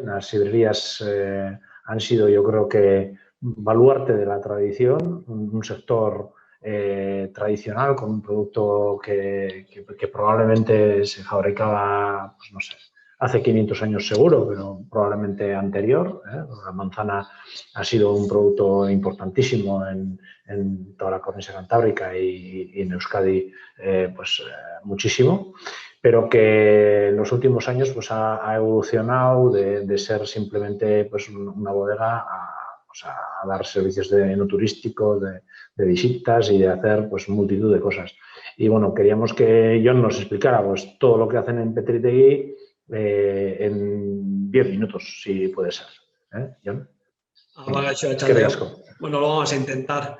Las sidrerías han sido, yo creo que, baluarte de la tradición, un sector tradicional con un producto que probablemente se fabricaba, pues no sé, hace 500 años seguro, pero probablemente anterior. La manzana ha sido un producto importantísimo en toda la cornisa cantábrica y en Euskadi muchísimo, pero que en los últimos años pues, ha evolucionado de ser simplemente pues, una bodega a dar servicios de enoturísticos, de visitas y de hacer pues, multitud de cosas. Y bueno, queríamos que Jon nos explicara pues, todo lo que hacen en Petritegui en 10 minutos, si puede ser. Jon. Bueno, lo vamos a intentar.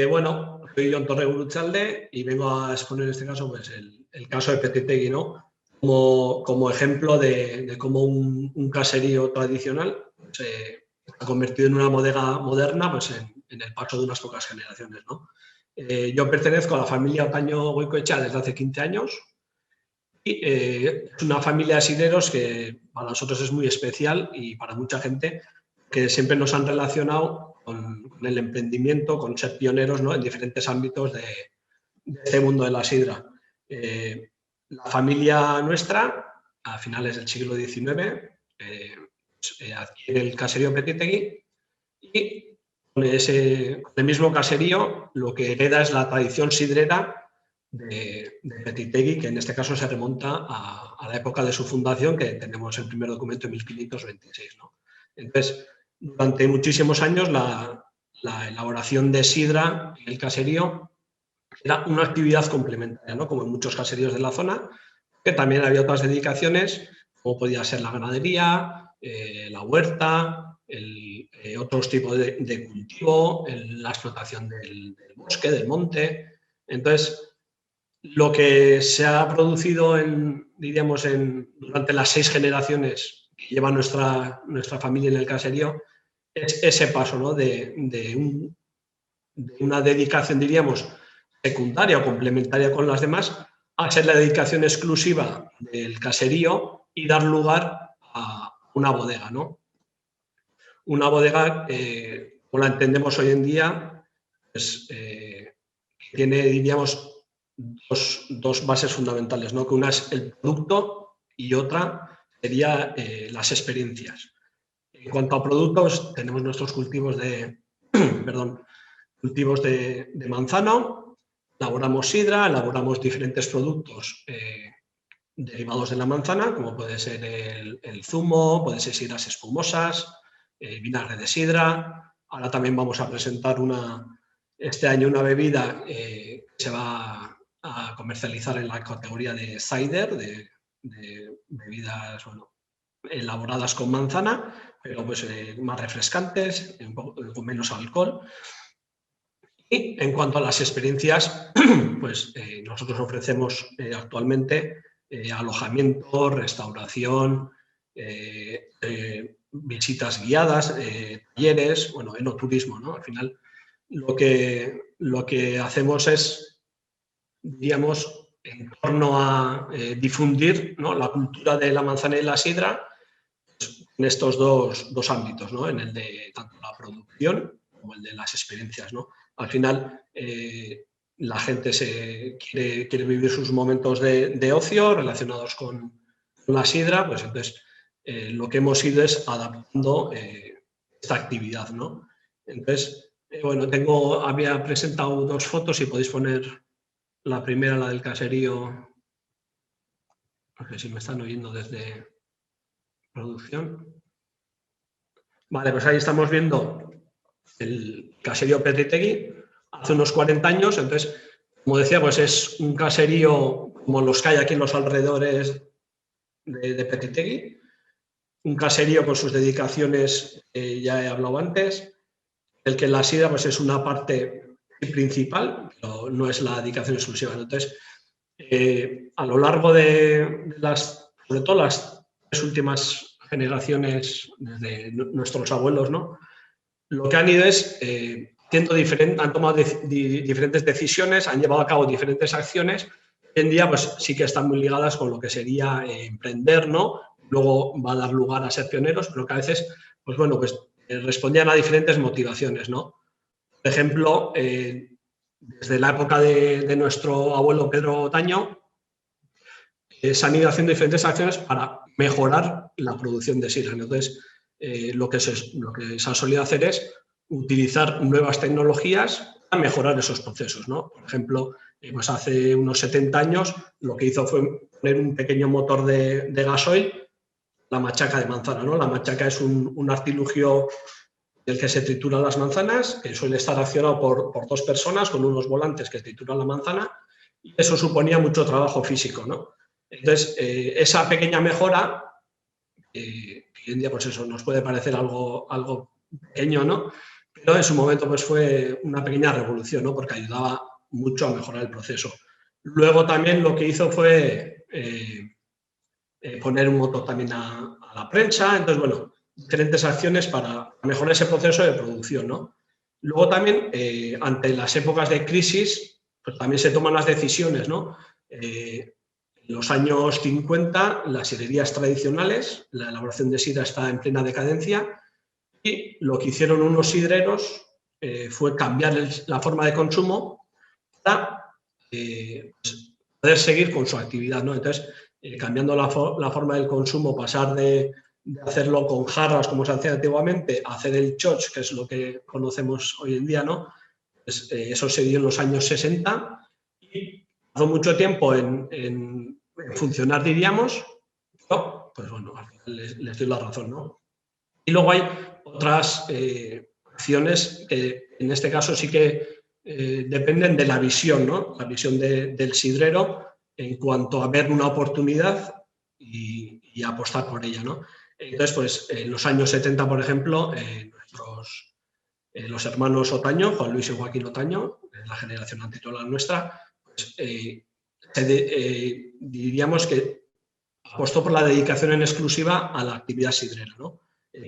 Bueno, soy Jon Torre Gurutxalde y vengo a exponer en este caso pues, el caso de Petritegui, ¿no? Como ejemplo de cómo un caserío tradicional se ha convertido en una bodega moderna pues, en el paso de unas pocas generaciones, ¿no? Yo pertenezco a la familia Otaño Goicoechea desde hace 15 años y es una familia de sidreros que para nosotros es muy especial y para mucha gente que siempre nos han relacionado con el emprendimiento, con ser pioneros, ¿no? En diferentes ámbitos de este mundo de la sidra. La familia nuestra, a finales del siglo XIX, adquiere el caserío Petritegui y con el mismo caserío lo que hereda es la tradición sidrera de Petritegui, que en este caso se remonta a la época de su fundación, que tenemos el primer documento en 1526, ¿no? Entonces, durante muchísimos años la elaboración de sidra en el caserío era una actividad complementaria, ¿no? Como en muchos caseríos de la zona, que también había otras dedicaciones, como podía ser la ganadería, la huerta, otros tipos de cultivo, la explotación del bosque, del monte. Entonces, lo que se ha producido durante las 6 generaciones que lleva nuestra familia en el caserío es ese paso, ¿no? de una dedicación, diríamos, secundaria o complementaria con las demás, a ser la dedicación exclusiva del caserío y dar lugar a una bodega, ¿no? Una bodega, como la entendemos hoy en día, pues, tiene, diríamos, dos bases fundamentales, ¿no? Que una es el producto y otra sería las experiencias. En cuanto a productos, tenemos nuestros cultivos cultivos de manzano, elaboramos sidra, elaboramos diferentes productos derivados de la manzana, como puede ser el zumo, puede ser sidras espumosas, vinagre de sidra. Ahora también vamos a presentar este año una bebida que se va a comercializar en la categoría de cider, de bebidas elaboradas con manzana, pero pues, más refrescantes, con menos alcohol. Y en cuanto a las experiencias, pues nosotros ofrecemos actualmente alojamiento, restauración, visitas guiadas, talleres, enoturismo, ¿no? Al final lo que hacemos es, digamos, en torno a difundir, ¿no? La cultura de la manzana y la sidra pues, en estos dos ámbitos, ¿no? En el de tanto la producción como el de las experiencias, ¿no? Al final, la gente quiere vivir sus momentos de ocio relacionados con la sidra, pues entonces lo que hemos ido es adaptando esta actividad, ¿no? Entonces, había presentado 2 fotos y podéis poner la primera, la del caserío. No sé si me están oyendo desde producción. Vale, pues ahí estamos viendo el caserío Petritegui hace unos 40 años. Entonces, como decía, pues es un caserío como los que hay aquí en los alrededores de Petritegui. Un caserío con sus dedicaciones, ya he hablado antes, el que la sidra pues, es una parte principal, pero no es la dedicación exclusiva. Entonces, a lo largo de sobre todo las 3 últimas generaciones de nuestros abuelos, ¿no? Lo que han ido es han tomado diferentes decisiones, han llevado a cabo diferentes acciones. Hoy en día, pues sí que están muy ligadas con lo que sería emprender, ¿no? luego va a dar lugar a ser pioneros, pero que a veces, pues bueno, pues respondían a diferentes motivaciones, ¿no? Por ejemplo, desde la época de nuestro abuelo Pedro Otaño, se han ido haciendo diferentes acciones para mejorar la producción de sidra. Entonces, lo que se ha solido hacer es utilizar nuevas tecnologías para mejorar esos procesos, ¿no? Por ejemplo, pues hace unos 70 años lo que hizo fue poner un pequeño motor de gasoil, la machaca de manzana, ¿no? La machaca es un artilugio en el que se trituran las manzanas, que suele estar accionado por dos personas con unos volantes que trituran la manzana, y eso suponía mucho trabajo físico, ¿no? Entonces, esa pequeña mejora, que hoy en día pues eso nos puede parecer algo pequeño, ¿no? Pero en su momento pues fue una pequeña revolución, ¿no? Porque ayudaba mucho a mejorar el proceso. Luego también lo que hizo fue poner un motor también a la prensa. Entonces, bueno, diferentes acciones para mejorar ese proceso de producción, ¿no? Luego también, ante las épocas de crisis, pues también se toman las decisiones, ¿no? En los años 50, las sidrerías tradicionales, la elaboración de sidra está en plena decadencia, y lo que hicieron unos sidreros fue cambiar la forma de consumo para pues, poder seguir con su actividad, ¿no? Entonces, cambiando la forma del consumo, pasar de hacerlo con jarras, como se hacía antiguamente, a hacer el choch, que es lo que conocemos hoy en día, ¿no? Pues, eso se dio en los años 60 y tardó mucho tiempo en funcionar, diríamos, pero, pues bueno, al final les doy la razón, ¿no? Y luego hay otras acciones que en este caso sí que dependen de la visión, ¿no? La visión del sidrero en cuanto a ver una oportunidad y apostar por ella, ¿no? Entonces, pues en los años 70, por ejemplo, los hermanos Otaño, Juan Luis y Joaquín Otaño, la generación anterior a la nuestra, pues, diríamos que apostó por la dedicación en exclusiva a la actividad sidrera, ¿no?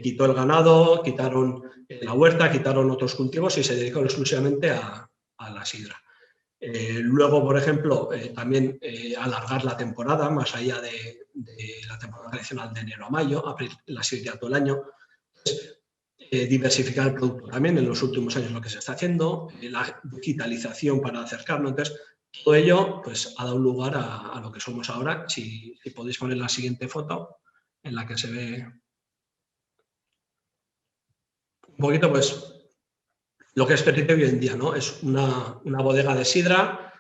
Quitó el ganado, quitaron la huerta, quitaron otros cultivos y se dedicaron exclusivamente a la sidra. Luego, por ejemplo, también alargar la temporada, más allá de la temporada tradicional de enero a mayo, abrir la sidrería todo el año. Diversificar el producto también en los últimos años lo que se está haciendo, la digitalización para acercarnos. Entonces, todo ello pues, ha dado lugar a lo que somos ahora. Si podéis poner la siguiente foto en la que se ve un poquito pues, lo que es PTT hoy en día, ¿no? Es una bodega de sidra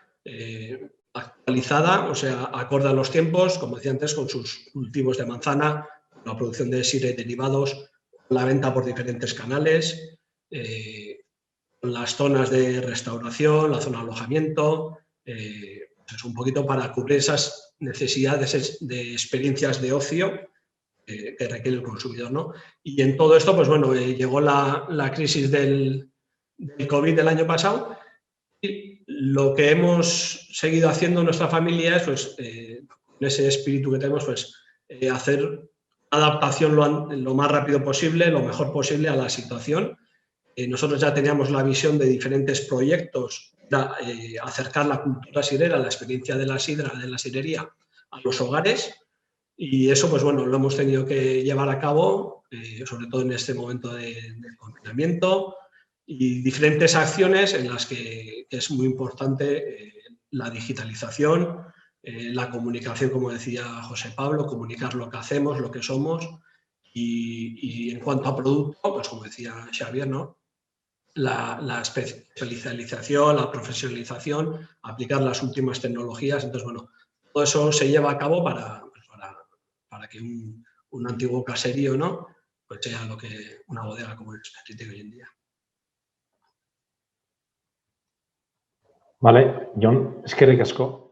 actualizada, o sea, acorde a los tiempos, como decía antes, con sus cultivos de manzana, la producción de sidra y derivados, la venta por diferentes canales, las zonas de restauración, la zona de alojamiento, pues un poquito para cubrir esas necesidades de experiencias de ocio que requiere el consumidor, ¿no? Y en todo esto, pues bueno, llegó la crisis del COVID del año pasado y lo que hemos seguido haciendo en nuestra familia es, pues, con ese espíritu que tenemos, pues, hacer adaptación lo más rápido posible, lo mejor posible a la situación. Nosotros ya teníamos la visión de diferentes proyectos para acercar la cultura sidrera, la experiencia de la sidra, de la sidrería, a los hogares. Y eso, pues bueno, lo hemos tenido que llevar a cabo, sobre todo en este momento del confinamiento, y diferentes acciones en las que es muy importante la digitalización, la comunicación, como decía José Pablo, comunicar lo que hacemos, lo que somos, y en cuanto a producto, pues como decía Xavier, ¿no? La especialización, la profesionalización, aplicar las últimas tecnologías. Entonces, bueno, todo eso se lleva a cabo para que un antiguo caserío, ¿no? Pues sea lo que una bodega como el PTT hoy en día. Vale, Jon, eskerrik asko.